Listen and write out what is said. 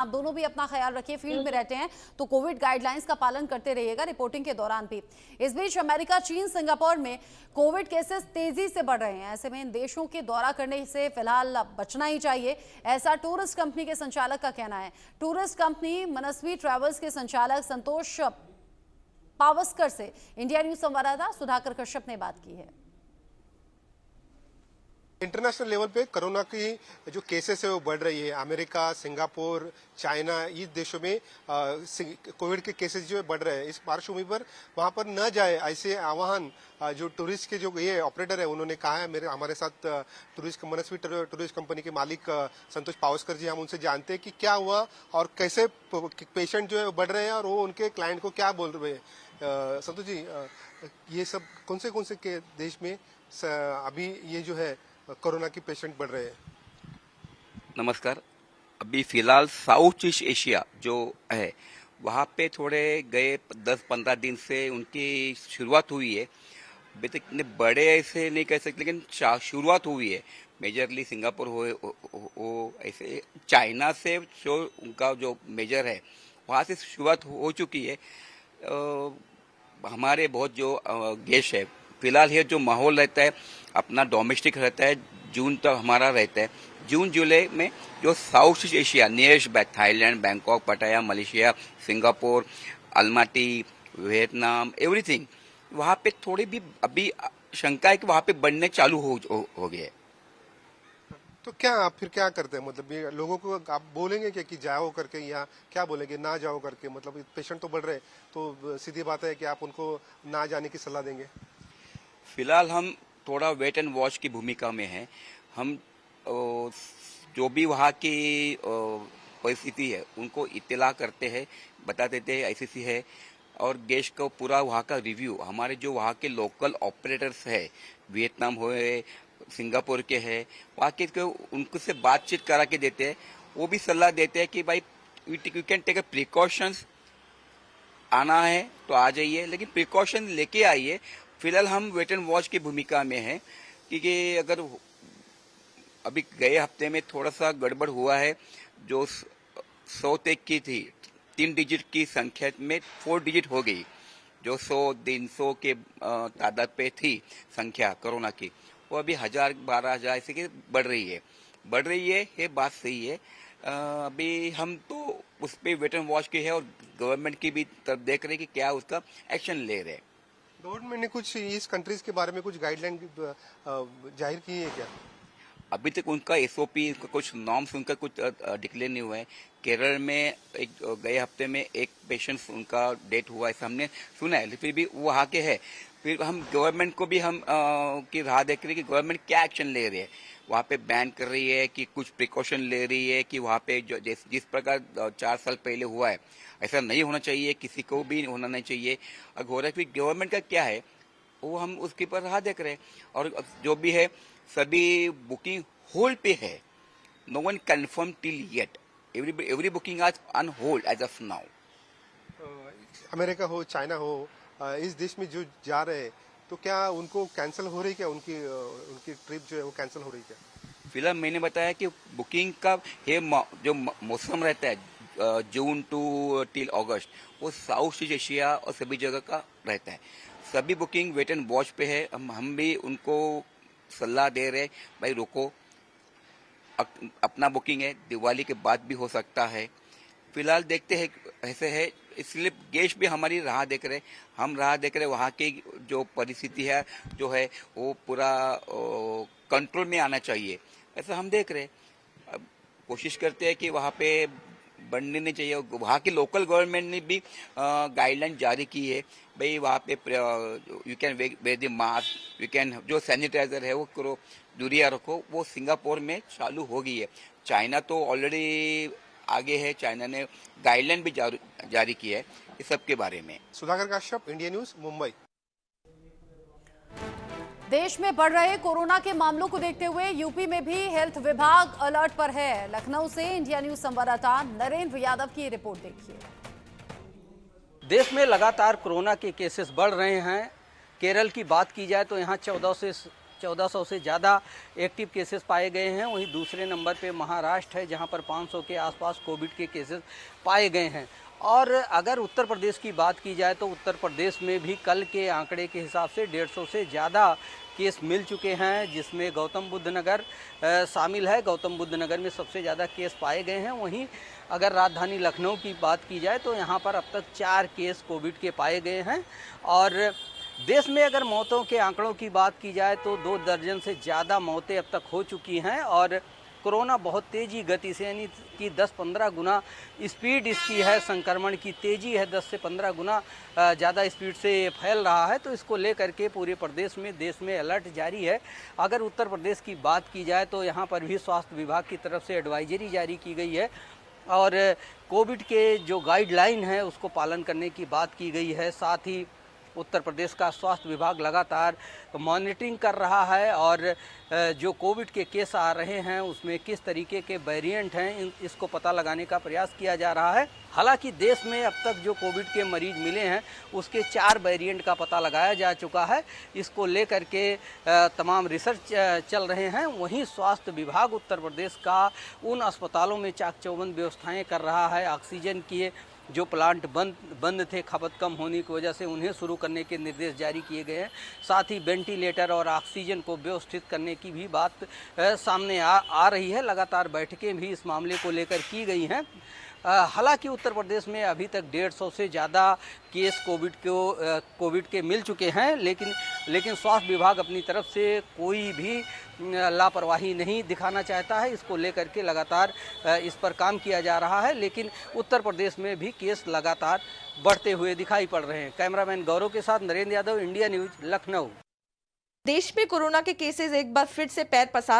आप दोनों भी अपना ख्याल रखिए, फील्ड में रहते हैं तो कोविड गाइडलाइंस का पालन करते रहिएगा रिपोर्टिंग के दौरान भी। इस बीच अमेरिका, चीन, सिंगापुर में कोविड केसेस तेजी से बढ़ रहे हैं। ऐसे में इन देशों के दौरा करने से फिलहाल बचना ही चाहिए, ऐसा टूरिस्ट कंपनी के संचालक का कहना है। टूरिस्ट कंपनी मनस्वी ट्रैवल्स के संचालक संतोष पावस्कर से इंडिया न्यूज संवाददाता सुधाकर कश्यप ने बात की है। इंटरनेशनल लेवल पे कोरोना की जो केसेस है वो बढ़ रही है। अमेरिका, सिंगापुर, चाइना, इस देशों में कोविड के केसेस जो है बढ़ रहे हैं। इस पार्श्वभूमि पर वहां पर न जाए ऐसे आह्वान जो टूरिस्ट के जो ये ऑपरेटर है उन्होंने कहा है। हमारे साथ मनस्वी टूरिस्ट कंपनी के मालिक संतोष पावस्कर जी, हम उनसे जानते हैं कि क्या हुआ और कैसे पेशेंट जो है बढ़ रहे हैं और वो उनके क्लाइंट को क्या बोल रहे हैं। संतोष जी, ये सब कौन से के देश में अभी ये जो है कोरोना की पेशेंट बढ़ रहे हैं? नमस्कार। अभी फिलहाल साउथ ईस्ट एशिया जो है वहाँ पे थोड़े गए 10-15 दिन से उनकी शुरुआत हुई है। अभी तक इतने बड़े ऐसे नहीं कह सकते, लेकिन शुरुआत हुई है। मेजरली सिंगापुर हो ऐसे चाइना से जो उनका जो मेजर है वहाँ से शुरुआत हो चुकी है। हमारे बहुत जो गेस्ट है फिलहाल ये जो माहौल रहता है अपना डोमेस्टिक रहता है, जून तक हमारा रहता है। जून जुलाई में जो South East Asia nearest Thailand, Bangkok, Pattaya, Malaysia, Singapore, Almaty, Vietnam, everything, वहाँ पे थोड़ी भी अभी शंका है कि वहाँ पे बढ़ने चालू हो गए। तो क्या आप फिर क्या करते हैं? मतलब ये लोगों को आप बोलेंगे कि जाओ करके, या क्या बोलेंगे ना जाओ करके? मतलब पेशेंट तो बढ़ रहे हैं तो सीधी बात है कि आप उनको ना जाने की सलाह देंगे? फिलहाल हम थोड़ा वेट एंड वॉच की भूमिका में हैं। हम जो भी वहाँ की परिस्थिति है उनको इत्तला करते हैं, बता देते हैं ऐसी है, और गेस्ट को पूरा वहाँ का रिव्यू हमारे जो वहाँ के लोकल ऑपरेटर्स है, वियतनाम हुए, सिंगापुर के हैं, वहाँ के उनको से बातचीत करा के देते हैं। वो भी सलाह देते हैं कि भाई you can take a precautions, आना है तो आ जाइए लेकिन प्रिकॉशन लेके आइए। फिलहाल हम वेट एंड वॉच की भूमिका में हैं, क्योंकि अगर अभी गए हफ्ते में थोड़ा सा गड़बड़ हुआ है, जो 100 तक की थी 3 डिजिट की संख्या में 4 डिजिट हो गई। जो 100-300 के तादाद पे थी संख्या कोरोना की, वो अभी 1000-12,000 ऐसे की बढ़ रही है। ये बात सही है। अभी हम तो उस पर वेट एंड वॉच की है और गवर्नमेंट की भी तरफ देख रहे हैं कि क्या उसका एक्शन ले रहे हैं। गवर्नमेंट ने कुछ इस कंट्रीज के बारे में कुछ गाइडलाइन जाहिर की है क्या? अभी तक उनका एसओपी, कुछ नॉर्म्स उनका कुछ डिक्लेयर नहीं हुआ है। केरल में गए हफ्ते में एक पेशेंट उनका डेथ हुआ, ऐसा हमने सुना है, फिर भी वो वहाँ के है। फिर हम गवर्नमेंट को भी हम की राह देख रहे हैं कि गवर्नमेंट क्या एक्शन ले रही है। वहाँ पे बैन कर रही है कि कुछ प्रिकॉशन ले रही है कि वहाँ पे जो जिस प्रकार 4 साल पहले हुआ है ऐसा नहीं होना चाहिए, किसी को भी होना नहीं चाहिए। अगर हो रहा है फिर गवर्नमेंट का क्या है वो हम उसके ऊपर राह देख रहे हैं। और जो भी है सभी बुकिंग होल्ड पे है। No one confirm till yet. Every booking आज on hold as of now. America हो, चाइना हो, इस देश में जो जा रहे हैं तो क्या उनको कैंसिल हो रही क्या? उनकी ट्रिप जो है वो कैंसिल हो रही क्या? फिलहाल मैंने बताया कि बुकिंग का ये जो मौसम रहता है जून टू टिल अगस्त, वो साउथ ईस्ट एशिया और सभी जगह का रहता है। सभी बुकिंग वेट एंड वॉच पे है। हम भी उनको सलाह दे रहे भाई रुको, अपना बुकिंग है, दिवाली के बाद भी हो सकता है। फिलहाल देखते हैं ऐसे है, इसलिए गेस्ट भी हमारी राह देख रहे, हम राह देख रहे। वहाँ की जो परिस्थिति है जो है वो पूरा कंट्रोल में आना चाहिए, ऐसा हम देख रहे। अब कोशिश करते हैं कि वहाँ पे बढ़ने नहीं चाहिए। वहाँ की लोकल गवर्नमेंट ने भी गाइडलाइन जारी की है, भाई वहाँ पे you can wear the mask, you can जो सैनिटाइजर है वो करो, दूरिया रखो। वो सिंगापुर में चालू हो गई है। चाइना तो ऑलरेडी आगे है, चाइना ने गाइडलाइन भी जारी की है इस सब के बारे में। Sudhakar Kashyap, India news, Mumbai. देश में बढ़ रहे कोरोना के मामलों को देखते हुए यूपी में भी हेल्थ विभाग अलर्ट पर है। लखनऊ से इंडिया न्यूज संवाददाता नरेंद्र यादव की रिपोर्ट देखिए। देश में लगातार कोरोना के केसेस बढ़ रहे हैं। केरल की बात की जाए तो यहाँ 14 से 1400 से ज़्यादा एक्टिव केसेस पाए गए हैं। वहीं दूसरे नंबर पे महाराष्ट्र है, जहां पर 500 के आसपास कोविड के केसेस पाए गए हैं। और अगर उत्तर प्रदेश की बात की जाए तो उत्तर प्रदेश में भी कल के आंकड़े के हिसाब से 150 से ज़्यादा केस मिल चुके हैं, जिसमें गौतम बुद्ध नगर शामिल है। गौतम बुद्ध नगर में सबसे ज़्यादा केस पाए गए हैं। वहीं अगर राजधानी लखनऊ की बात की जाए तो यहाँ पर अब तक 4 केस कोविड के पाए गए हैं। और देश में अगर मौतों के आंकड़ों की बात की जाए तो 2 दर्जन से ज़्यादा मौतें अब तक हो चुकी हैं। और कोरोना बहुत तेज़ी गति से, यानी कि 10-15 गुना स्पीड इसकी है, संक्रमण की तेज़ी है, 10 से 15 गुना ज़्यादा स्पीड से फैल रहा है। तो इसको लेकर के पूरे प्रदेश में, देश में अलर्ट जारी है। अगर उत्तर प्रदेश की बात की जाए तो यहाँ पर भी स्वास्थ्य विभाग की तरफ से एडवाइजरी जारी की गई है और कोविड के जो गाइडलाइन है उसको पालन करने की बात की गई है। साथ ही उत्तर प्रदेश का स्वास्थ्य विभाग लगातार मॉनिटरिंग कर रहा है और जो कोविड के केस आ रहे हैं उसमें किस तरीके के वेरिएंट हैं इसको पता लगाने का प्रयास किया जा रहा है। हालांकि देश में अब तक जो कोविड के मरीज मिले हैं उसके 4 वेरिएंट का पता लगाया जा चुका है। इसको लेकर के तमाम रिसर्च चल रहे हैं। वहीं स्वास्थ्य विभाग उत्तर प्रदेश का उन अस्पतालों में चाक-चौबंद व्यवस्थाएँ कर रहा है। ऑक्सीजन की जो प्लांट बंद थे खपत कम होने की वजह से, उन्हें शुरू करने के निर्देश जारी किए गए हैं। साथ ही वेंटिलेटर और ऑक्सीजन को व्यवस्थित करने की भी बात सामने आ रही है। लगातार बैठकें भी इस मामले को लेकर की गई हैं। हालांकि उत्तर प्रदेश में अभी तक 150 से ज़्यादा केस कोविड के मिल चुके हैं, लेकिन स्वास्थ्य विभाग अपनी तरफ से कोई भी लापरवाही नहीं दिखाना चाहता है। इसको लेकर के लगातार इस पर काम किया जा रहा है, लेकिन उत्तर प्रदेश में भी केस लगातार बढ़ते हुए दिखाई पड़ रहे हैं। कैमरामैन गौरव के साथ नरेंद्र यादव, इंडिया न्यूज, लखनऊ। देश में कोरोना के केसेस एक बार फिर से पैर पसार